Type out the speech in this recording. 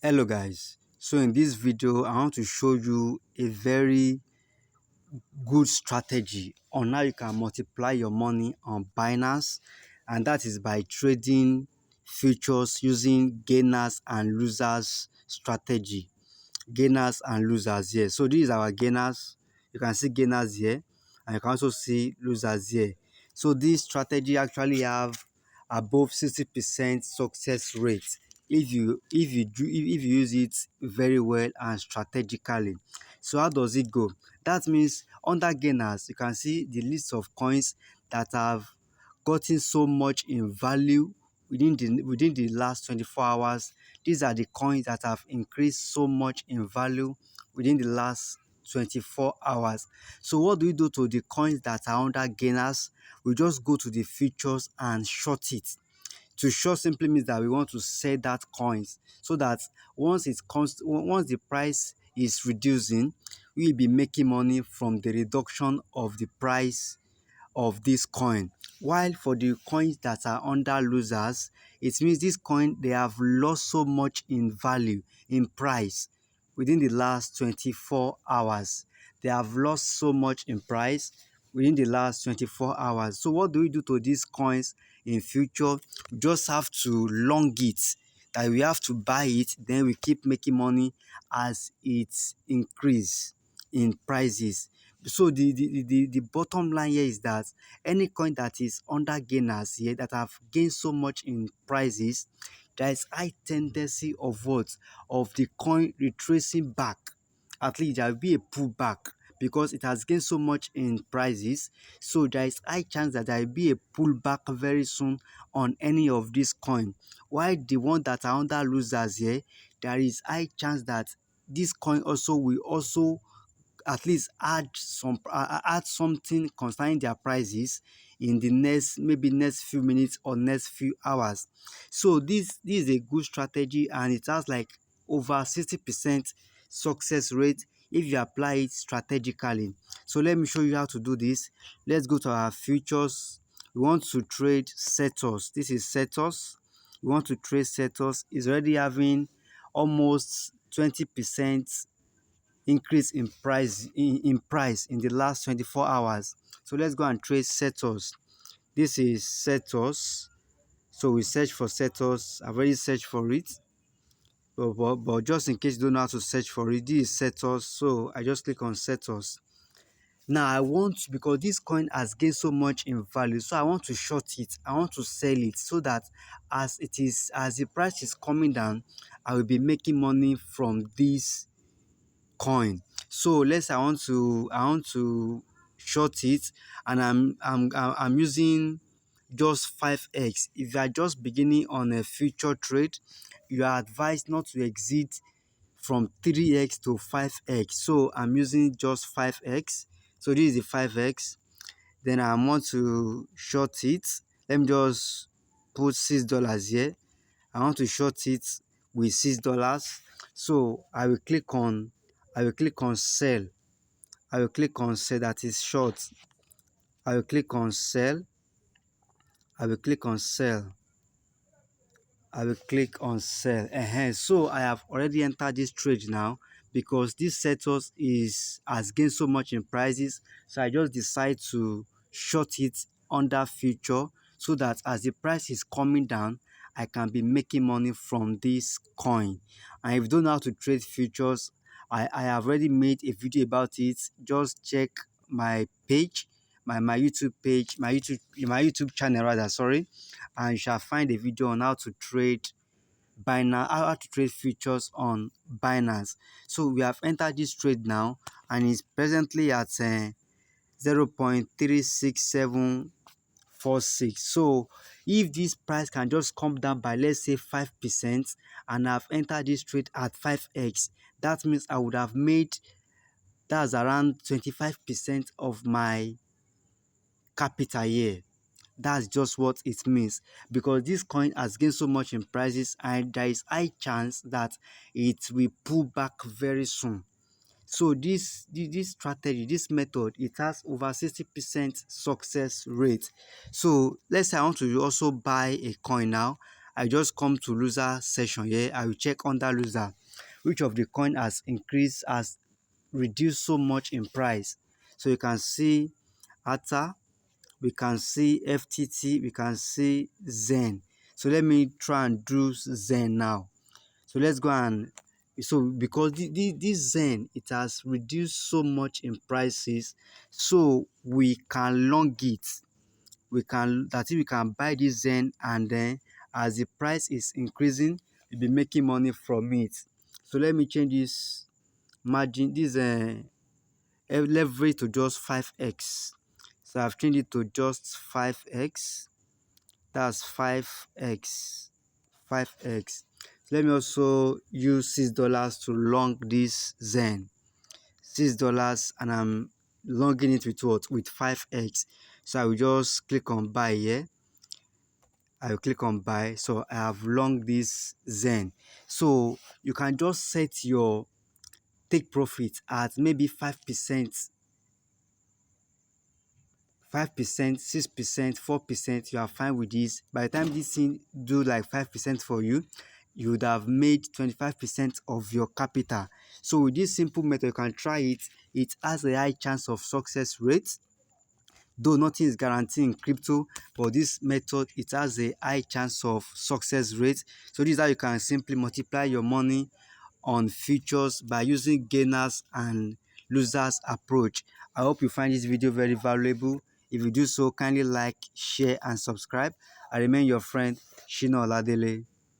Hello guys, so in this video I want to show you a very good strategy on how you can multiply your money on Binance, and that is by trading futures using gainers and losers strategy. Gainers and losers here. So these are our gainers. You can see gainers here, and you can also see losers here. So this strategy actually have above 60% success rate if you use it very well and strategically. So how does it go? That means under gainers, you can see the list of coins that have gotten so much in value within the last 24 hours. These are the coins that have increased so much in value within the last 24 hours. So what do we do to the coins that are under gainers? We just go to the futures and short it. To short simply means that we want to sell that coins so that once the price is reducing, we'll be making money from the reduction of the price of this coin. While for the coins that are under losers, it means this coin they have lost so much in value, in price within the last 24 hours. They have lost so much in price within the last 24 hours. So what do we do to these coins in future? We just have to long it, that we have to buy it, then we keep making money as it increase in prices. So the bottom line here is that any coin that is under gainers here that have gained so much in prices, there is high tendency of what? Of the coin retracing back. At least there will be a pullback because it has gained so much in prices. So there is high chance that there will be a pullback very soon on any of these coin. While the one that are under losers here, there is high chance that this coin also will also at least add something concerning their prices in the next few minutes or next few hours. So this is a good strategy, and it has like over 60% success rate if you apply it strategically. So let me show you how to do this. Let's go to our futures. We want to trade Setos. This is Setos. We want to trade Setos. It's already having almost 20% increase in price in the last 24 hours. So let's go and trade Setos. This is Setos. So we search for Setos. I've already searched for it. But just in case you don't know how to search for it, this is Setos. So I just click on Setos. Now I want, because this coin has gained so much in value, so I want to short it. I want to sell it so that as the price is coming down, I will be making money from this coin. So let's say I want to short it, and I'm using just 5x. If you are just beginning on a future trade, you are advised not to exceed from 3x to 5x. So I'm using just 5x. So this is the 5x. Then I want to short it. Let me just put $6 here. I want to short it with $6. So I will click on sell. I will click on sell, that is short. I will click on sell. I will click on sell. I will click on sell. So I have already entered this trade now because this settles has gained so much in prices. So I just decide to short it under future so that as the price is coming down, I can be making money from this coin. And if you don't know how to trade futures, I have already made a video about it. Just check my page, my YouTube page, my YouTube channel rather, sorry, and you shall find a video on how to trade Binance, how to trade futures on Binance. So we have entered this trade now, and it's presently at 0.36746. So if this price can just come down by, let's say, 5%, and I've entered this trade at 5x, that means I would have made, that's around 25% of my capital here. That's just what it means, because this coin has gained so much in prices, and there is high chance that it will pull back very soon. So this strategy, this method, it has over 60% success rate. So let's say I want to also buy a coin now. I just come to loser section here. I will check under loser which of the coin has increased, has reduced so much in price. So you can see ATA, we can see FTT, we can see Zen. So let me try and do Zen now. So let's go and because this Zen, it has reduced so much in prices, so we can long it. We can buy this Zen, and then as the price is increasing, we'll be making money from it. So let me change this margin, this leverage to just 5x. So I've changed it to just 5x. That's 5x. 5x. So let me also use $6 to long this Zen. $6, and I'm longing it with what? With 5x. So I will just click on buy here. I will click on buy. So I have long this Zen. So you can just set your take profit at maybe 5%, 5%, 6%, 4%. You are fine with this. By the time this thing do like 5% for you, you would have made 25% of your capital. So with this simple method, you can try it. It has a high chance of success rate. Though nothing is guaranteed in crypto, but this method, it has a high chance of success rate. So this is how you can simply multiply your money on futures by using gainers and losers approach. I hope you find this video very valuable. If you do so, kindly like, share and subscribe. I remain your friend Shino Oladele.